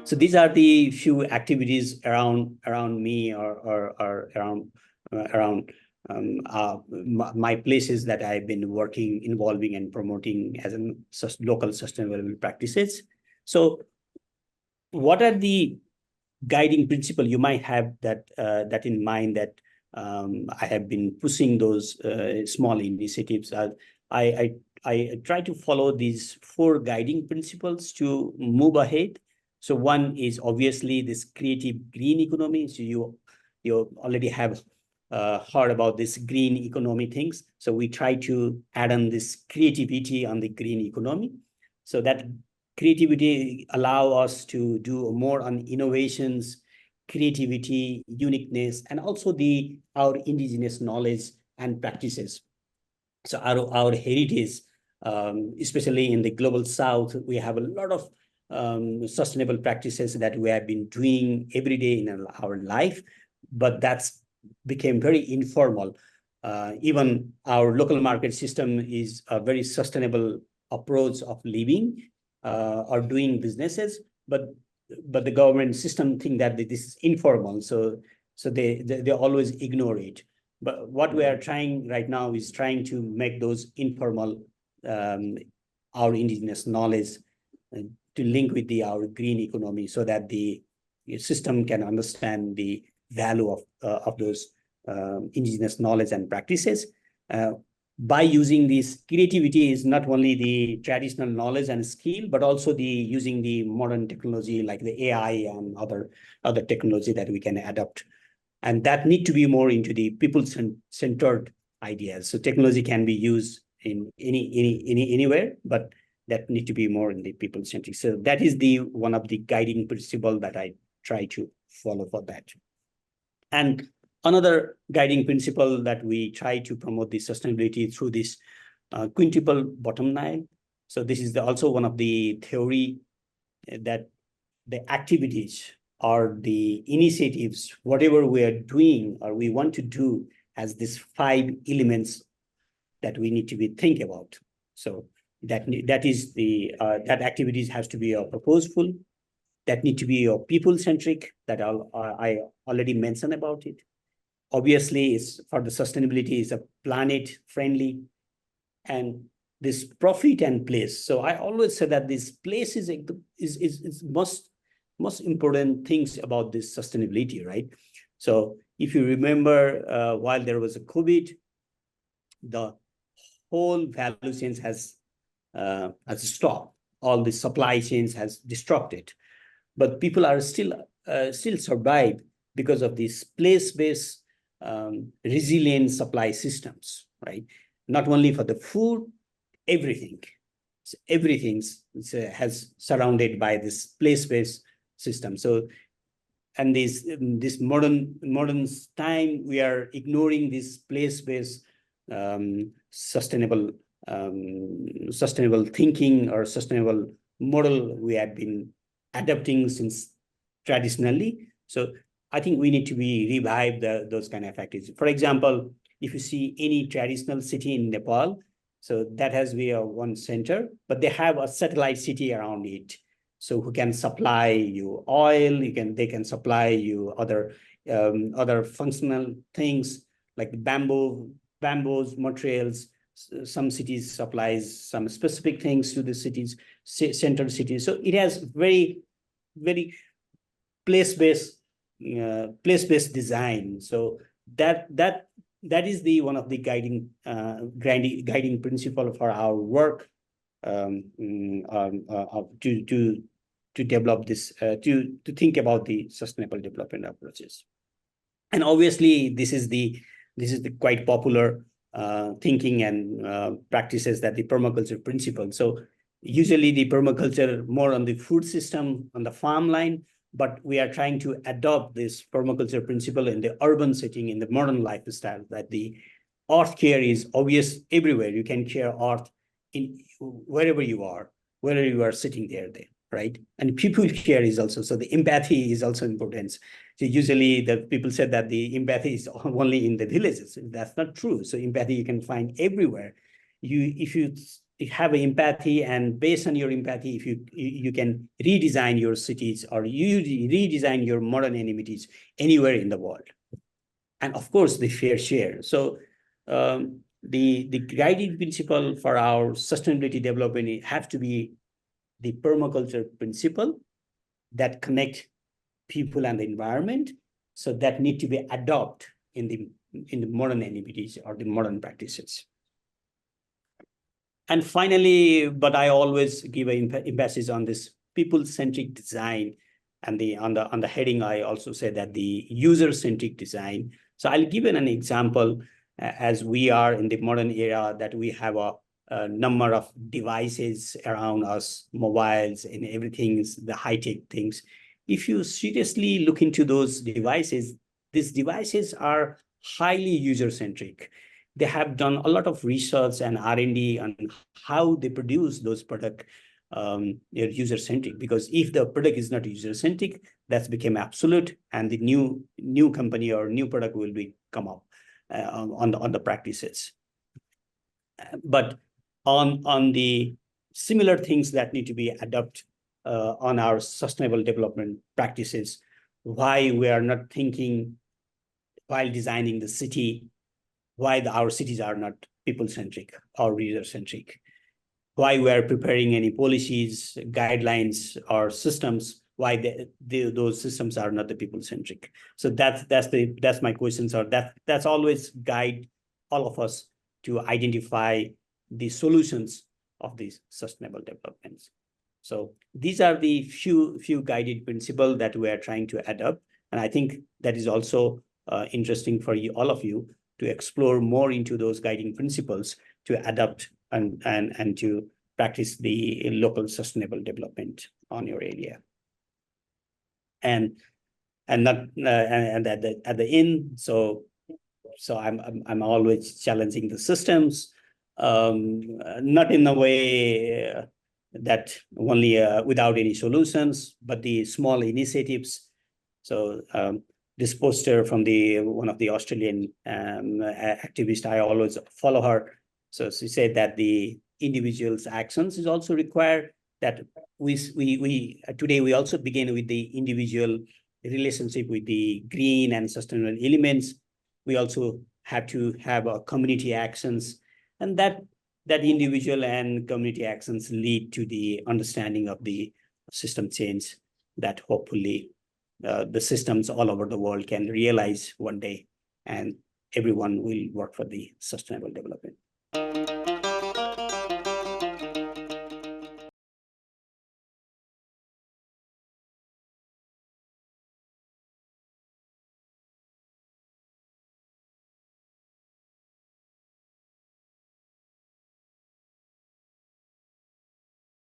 So these are the few activities around me or around my places that I've been working, involving and promoting as a local sustainable practices. So what are the guiding principle? You might have that in mind, that I have been pushing those small initiatives. I try to follow these 4 guiding principles to move ahead. So one is obviously this creative green economy. So you already have heard about this green economy things. So we try to add on this creativity on the green economy. So that creativity allow us to do more on innovations, creativity, uniqueness, and also our indigenous knowledge and practices. So our heritage, especially in the global south, we have a lot of sustainable practices that we have been doing every day in our life, but that's became very informal. Even our local market system is a very sustainable approach of living or doing businesses, but the government system think that this is informal, so they always ignore it. But what we are trying right now is trying to make those informal, our indigenous knowledge, to link with our green economy, so that the system can understand the value of those indigenous knowledge and practices. By using this creativity is not only the traditional knowledge and skill, but also using the modern technology like the AI and other technology that we can adopt. And that need to be more into the people-centered ideas. So technology can be used in anywhere, but that need to be more in the people-centric. So that is one of the guiding principle that I try to follow for that. And another guiding principle that we try to promote the sustainability through this quintuple bottom line. So this is also one of the theory that the activities or the initiatives, whatever we are doing or we want to do, has these 5 elements that we need to be think about. So that is that activities has to be purposeful, that need to be people-centric, that I already mentioned about it. Obviously, it's for the sustainability is a planet-friendly, and this profit and place. So I always say that this place is most important things about this sustainability, right? So if you remember, while there was a COVID, the whole value chains has stopped. All the supply chains has disrupted, but people are still survive because of these place-based resilient supply systems, right? Not only for the food, everything. So everything has surrounded by this place-based system. So, and this modern time, we are ignoring this place-based sustainable thinking or sustainable model we have been adapting since traditionally. So I think we need to revive those kind of activities. For example, if you see any traditional city in Nepal, so that has one center, but they have a satellite city around it. So who can supply you oil? They can supply you other functional things like bamboos materials. Some cities supplies some specific things to the cities, central cities. So it has very place-based design. So that is one of the guiding principle for our work, to develop this, to think about the sustainable development approaches. And obviously this is the quite popular thinking and practices, that the permaculture principle. So usually the permaculture more on the food system, on the farmland, but we are trying to adopt this permaculture principle in the urban setting, in the modern lifestyle, that the earth care is obvious everywhere. You can care earth in wherever you are sitting there, right? And people care is also, so the empathy is also important. So usually the people said that the empathy is only in the villages. That's not true. So empathy you can find everywhere. If you have an empathy, and based on your empathy, if you can redesign your cities or you redesign your modern amenities anywhere in the world. And of course, the fair share. So the guiding principle for our sustainability development have to be the permaculture principle that connect people and the environment. So that need to be adopted in the modern amenities or the modern practices. And finally, but I always give an emphasis on this people-centric design, and on the heading, I also say that the user-centric design. So I'll give an example. As we are in the modern era, that we have a number of devices around us, mobiles and everything, the high-tech things. If you seriously look into those devices, these devices are highly user-centric. They have done a lot of research and R&D on how they produce those products. They're user-centric, because if the product is not user-centric, that's become absolute, and the new company or new product will be come up on the practices. But on the similar things that need to be adopted on our sustainable development practices, why we are not thinking while designing the city, why our cities are not people-centric or user-centric, why we are preparing any policies, guidelines, or systems, why those systems are not the people-centric. So that's my questions, or that's always guide all of us to identify the solutions of these sustainable developments. So these are the few guided principles that we are trying to adopt, and I think that is also interesting for you, all of you, to explore more into those guiding principles to adapt and to practice the local sustainable development on your area. And at the end, so I'm always challenging the systems, not in a way that only without any solutions, but the small initiatives. So this poster from one of the Australian activists, I always follow her. So she said that the individual's actions is also required, that today we also begin with the individual relationship with the green and sustainable elements. We also have to have a community actions, and that individual and community actions lead to the understanding of the system change that hopefully the systems all over the world can realize one day, and everyone will work for the sustainable development.